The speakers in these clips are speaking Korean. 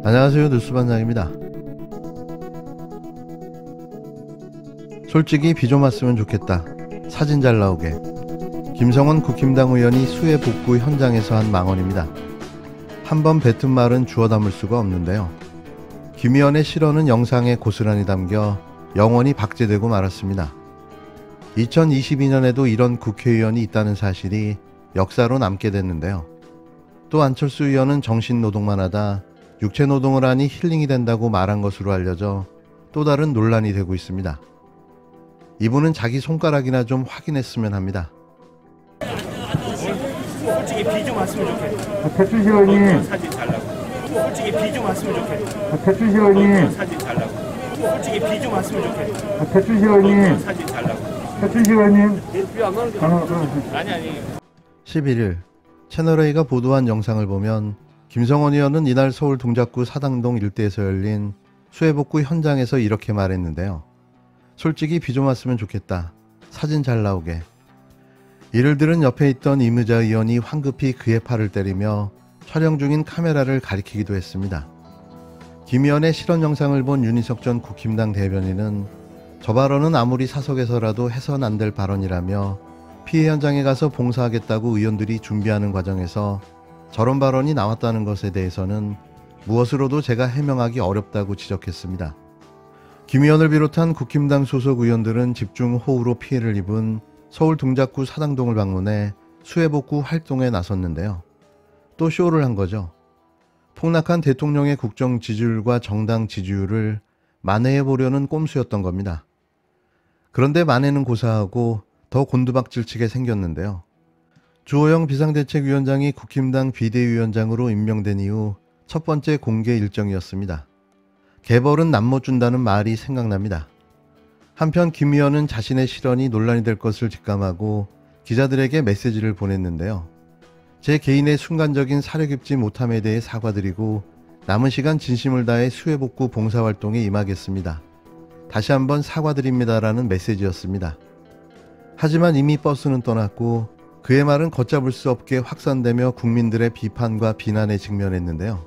안녕하세요, 뉴스반장입니다. 솔직히 비 좀 왔으면 좋겠다. 사진 잘 나오게. 김성원 국힘당 의원이 수해 복구 현장에서 한 망언입니다. 한번 뱉은 말은 주워 담을 수가 없는데요. 김 의원의 실언은 영상에 고스란히 담겨 영원히 박제되고 말았습니다. 2022년에도 이런 국회의원이 있다는 사실이 역사로 남게 됐는데요. 또 안철수 의원은 정신노동만 하다 육체노동을 하니 힐링이 된다고 말한 것으로 알려져 또 다른 논란이 되고 있습니다. 이분은 자기 손가락이나 좀 확인했으면 합니다. 솔직히 비 좀 왔으면 좋겠다. 태춘 의원님. 사진 잘 나고. 솔직히 비 좀 왔으면 좋겠다. 태춘 의원님. 사진 잘 나고. 솔직히 비 좀 왔으면 좋겠다. 태춘 의원님. 사진 잘 나고. 태춘 의원님. 아니. 11일 채널A가 보도한 영상을 보면 김성원 의원은 이날 서울 동작구 사당동 일대에서 열린 수해복구 현장에서 이렇게 말했는데요. 솔직히 비 좀 왔으면 좋겠다. 사진 잘 나오게. 이를 들은 옆에 있던 이무자 의원이 황급히 그의 팔을 때리며 촬영 중인 카메라를 가리키기도 했습니다. 김 의원의 실언 영상을 본 윤희석 전 국힘당 대변인은 저 발언은 아무리 사석에서라도 해선 안 될 발언이라며 피해 현장에 가서 봉사하겠다고 의원들이 준비하는 과정에서 저런 발언이 나왔다는 것에 대해서는 무엇으로도 제가 해명하기 어렵다고 지적했습니다. 김 의원을 비롯한 국힘당 소속 의원들은 집중호우로 피해를 입은 서울 동작구 사당동을 방문해 수해복구 활동에 나섰는데요. 또 쇼를 한 거죠. 폭락한 대통령의 국정 지지율과 정당 지지율을 만회해보려는 꼼수였던 겁니다. 그런데 만회는 고사하고 더 곤두박질치게 생겼는데요. 주호영 비상대책위원장이 국힘당 비대위원장으로 임명된 이후 첫 번째 공개 일정이었습니다. 개벌은 남 못 준다는 말이 생각납니다. 한편 김 의원은 자신의 실언이 논란이 될 것을 직감하고 기자들에게 메시지를 보냈는데요. 제 개인의 순간적인 사려 깊지 못함에 대해 사과드리고 남은 시간 진심을 다해 수해복구 봉사활동에 임하겠습니다. 다시 한번 사과드립니다라는 메시지였습니다. 하지만 이미 버스는 떠났고 그의 말은 걷잡을 수 없게 확산되며 국민들의 비판과 비난에 직면했는데요.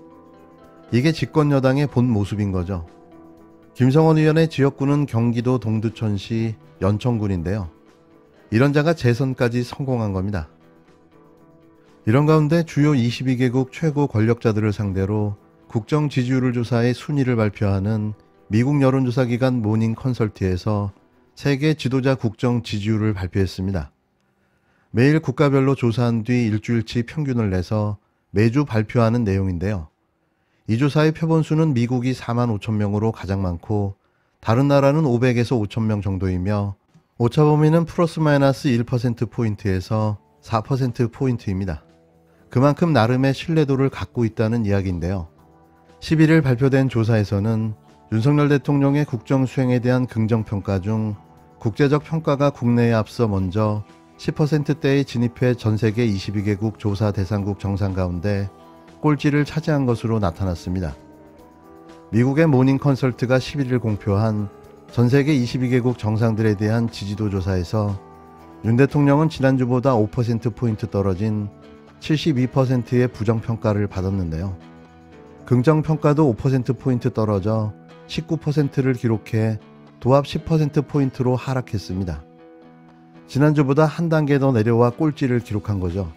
이게 집권여당의 본 모습인 거죠. 김성원 의원의 지역구는 경기도 동두천시 연천군인데요. 이런 자가 재선까지 성공한 겁니다. 이런 가운데 주요 22개국 최고 권력자들을 상대로 국정 지지율을 조사해 순위를 발표하는 미국 여론조사기관 모닝 컨설트에서 세계 지도자 국정 지지율을 발표했습니다. 매일 국가별로 조사한 뒤 일주일치 평균을 내서 매주 발표하는 내용인데요. 이 조사의 표본수는 미국이 4만 5천 명으로 가장 많고 다른 나라는 500에서 5천 명 정도이며 오차 범위는 플러스 마이너스 1%포인트에서 4%포인트입니다. 그만큼 나름의 신뢰도를 갖고 있다는 이야기인데요. 11일 발표된 조사에서는 윤석열 대통령의 국정 수행에 대한 긍정평가 중 국제적 평가가 국내에 앞서 먼저 10%대에 진입해 전세계 22개국 조사 대상국 정상 가운데 꼴찌를 차지한 것으로 나타났습니다. 미국의 모닝 컨설트가 11일 공표한 전세계 22개국 정상들에 대한 지지도 조사에서 윤 대통령은 지난주보다 5%포인트 떨어진 72%의 부정평가를 받았는데요. 긍정평가도 5%포인트 떨어져 19%를 기록해 도합 10%포인트로 하락했습니다. 지난주보다 한 단계 더 내려와 꼴찌를 기록한 거죠.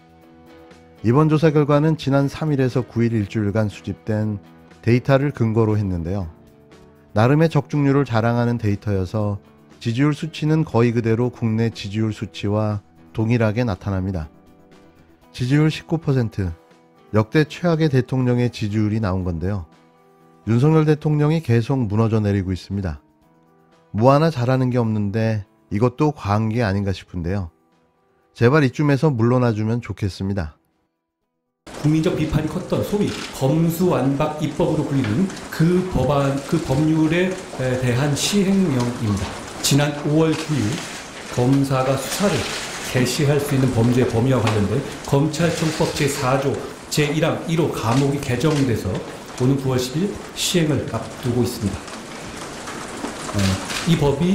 이번 조사 결과는 지난 3일에서 9일 일주일간 수집된 데이터를 근거로 했는데요. 나름의 적중률을 자랑하는 데이터여서 지지율 수치는 거의 그대로 국내 지지율 수치와 동일하게 나타납니다. 지지율 19%, 역대 최악의 대통령의 지지율이 나온 건데요. 윤석열 대통령이 계속 무너져 내리고 있습니다. 뭐 하나 잘하는 게 없는데 이것도 과한 게 아닌가 싶은데요. 제발 이쯤에서 물러나주면 좋겠습니다. 국민적 비판이 컸던 소위 검수완박 입법으로 불리는 그 법률에 대한 시행령입니다. 지난 5월 9일 검사가 수사를 개시할 수 있는 범죄 범위와 관련된 검찰청법 제4조 제1항 1호 가목이 개정돼서 오는 9월 10일 시행을 앞두고 있습니다. 이 법이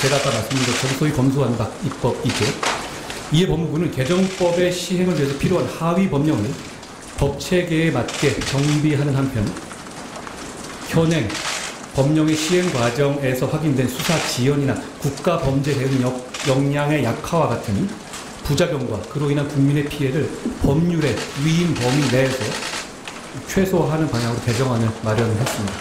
제가 아까 말씀드린 것처럼 소위 검수완박 입법이죠. 이에 법무부는 개정법의 시행을 위해서 필요한 하위 법령을 법체계에 맞게 정비하는 한편 현행 법령의 시행 과정에서 확인된 수사 지연이나 국가 범죄 대응 역량의 약화와 같은 부작용과 그로 인한 국민의 피해를 법률의 위임 범위 내에서 최소화하는 방향으로 개정안을 마련을 했습니다.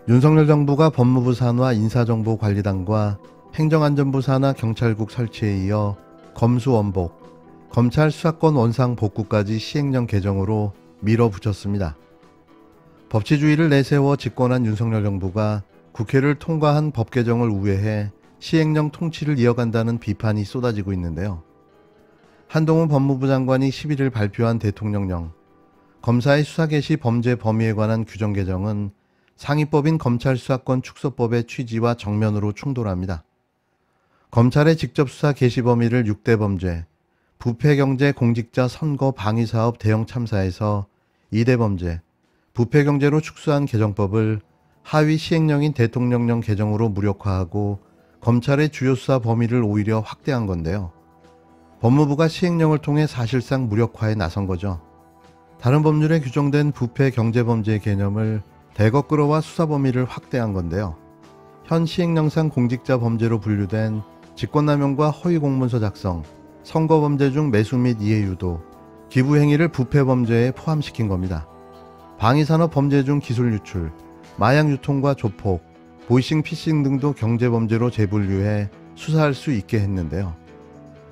윤석열 정부가 법무부 산하 인사정보관리단과 행정안전부 산하 경찰국 설치에 이어 검수원복, 검찰 수사권 원상 복구까지 시행령 개정으로 밀어붙였습니다. 법치주의를 내세워 집권한 윤석열 정부가 국회를 통과한 법 개정을 우회해 시행령 통치를 이어간다는 비판이 쏟아지고 있는데요. 한동훈 법무부 장관이 11일 발표한 대통령령, 검사의 수사 개시 범죄 범위에 관한 규정 개정은 상위법인 검찰수사권 축소법의 취지와 정면으로 충돌합니다. 검찰의 직접 수사 개시 범위를 6대 범죄, 부패경제 공직자 선거 방위사업 대형 참사에서 2대 범죄, 부패경제로 축소한 개정법을 하위 시행령인 대통령령 개정으로 무력화하고 검찰의 주요 수사 범위를 오히려 확대한 건데요. 법무부가 시행령을 통해 사실상 무력화에 나선 거죠. 다른 법률에 규정된 부패경제범죄의 개념을 대거 끌어와 수사 범위를 확대한 건데요. 현 시행령상 공직자 범죄로 분류된 직권남용과 허위공문서 작성, 선거범죄 중 매수 및 이해 유도, 기부 행위를 부패범죄에 포함시킨 겁니다. 방위산업 범죄 중 기술 유출, 마약 유통과 조폭, 보이싱 피싱 등도 경제범죄로 재분류해 수사할 수 있게 했는데요.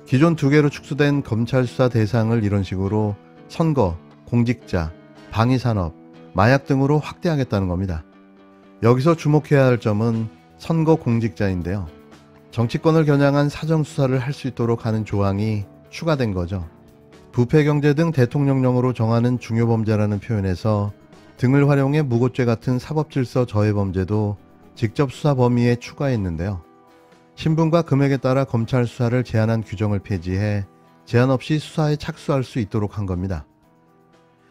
기존 2개로 축소된 검찰 수사 대상을 이런 식으로 선거, 공직자, 방위산업, 마약 등으로 확대하겠다는 겁니다. 여기서 주목해야 할 점은 선거 공직자인데요. 정치권을 겨냥한 사정수사를 할 수 있도록 하는 조항이 추가된 거죠. 부패경제 등 대통령령으로 정하는 중요범죄라는 표현에서 등을 활용해 무고죄 같은 사법질서 저해 범죄도 직접 수사 범위에 추가했는데요. 신분과 금액에 따라 검찰 수사를 제한한 규정을 폐지해 제한 없이 수사에 착수할 수 있도록 한 겁니다.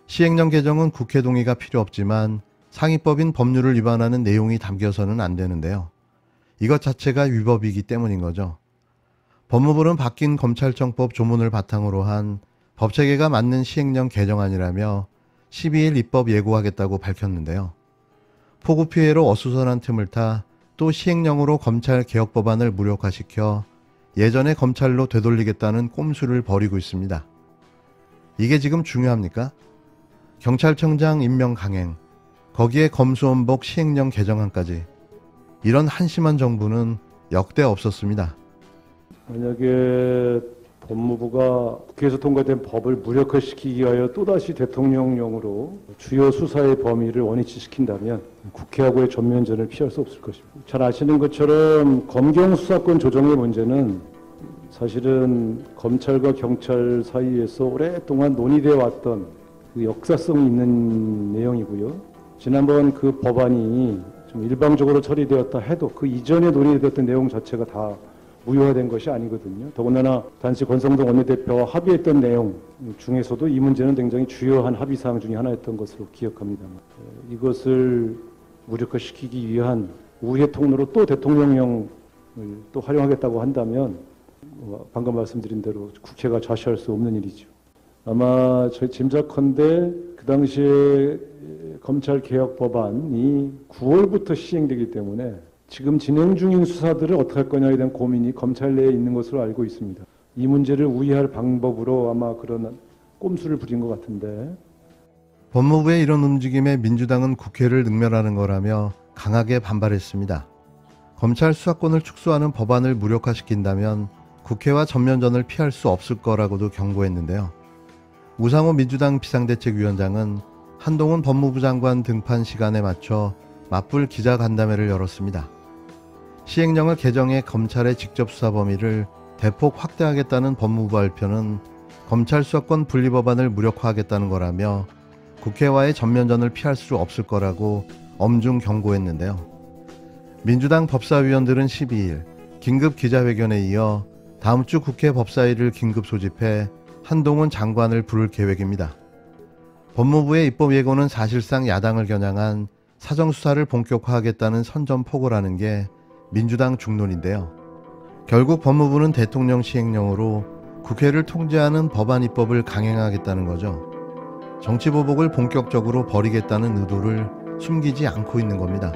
시행령 개정은 국회 동의가 필요 없지만 상위법인 법률을 위반하는 내용이 담겨서는 안 되는데요. 이것 자체가 위법이기 때문인 거죠. 법무부는 바뀐 검찰청법 조문을 바탕으로 한 법체계가 맞는 시행령 개정안이라며 12일 입법 예고하겠다고 밝혔는데요. 폭우 피해로 어수선한 틈을 타 또 시행령으로 검찰 개혁 법안을 무력화시켜 예전의 검찰로 되돌리겠다는 꼼수를 벌이고 있습니다. 이게 지금 중요합니까? 경찰청장 임명 강행, 거기에 검수원복 시행령 개정안까지. 이런 한심한 정부는 역대 없었습니다. 만약에 법무부가 국회에서 통과된 법을 무력화시키기 위하여 또다시 대통령령으로 주요 수사의 범위를 원위치시킨다면 국회하고의 전면전을 피할 수 없을 것입니다. 잘 아시는 것처럼 검경 수사권 조정의 문제는 사실은 검찰과 경찰 사이에서 오랫동안 논의되어 왔던 그 역사성이 있는 내용이고요. 지난번 그 법안이 좀 일방적으로 처리되었다 해도 그 이전에 논의되었던 내용 자체가 다 무효화된 것이 아니거든요. 더군다나 단지 권성동 원내대표와 합의했던 내용 중에서도 이 문제는 굉장히 주요한 합의사항 중에 하나였던 것으로 기억합니다만 이것을 무력화시키기 위한 우회 통로로 또 대통령령을 또 활용하겠다고 한다면 방금 말씀드린 대로 국회가 좌시할 수 없는 일이죠. 아마 저희 짐작컨대 그 당시에 검찰개혁 법안이 9월부터 시행되기 때문에 지금 진행 중인 수사들을 어떻게 할 거냐에 대한 고민이 검찰 내에 있는 것으로 알고 있습니다. 이 문제를 우회할 방법으로 아마 그런 꼼수를 부린 것 같은데. 법무부의 이런 움직임에 민주당은 국회를 능멸하는 거라며 강하게 반발했습니다. 검찰 수사권을 축소하는 법안을 무력화시킨다면 국회와 전면전을 피할 수 없을 거라고도 경고했는데요. 우상호 민주당 비상대책위원장은 한동훈 법무부 장관 등판 시간에 맞춰 맞불 기자간담회를 열었습니다. 시행령을 개정해 검찰의 직접 수사 범위를 대폭 확대하겠다는 법무부 발표는 검찰 수사권 분리 법안을 무력화하겠다는 거라며 국회와의 전면전을 피할 수 없을 거라고 엄중 경고했는데요. 민주당 법사위원들은 12일 긴급 기자회견에 이어 다음 주 국회 법사위를 긴급 소집해 한동훈 장관을 부를 계획입니다. 법무부의 입법 예고는 사실상 야당을 겨냥한 사정수사를 본격화하겠다는 선전포고라는 게 민주당 중론인데요. 결국 법무부는 대통령 시행령으로 국회를 통제하는 법안 입법을 강행하겠다는 거죠. 정치보복을 본격적으로 벌이겠다는 의도를 숨기지 않고 있는 겁니다.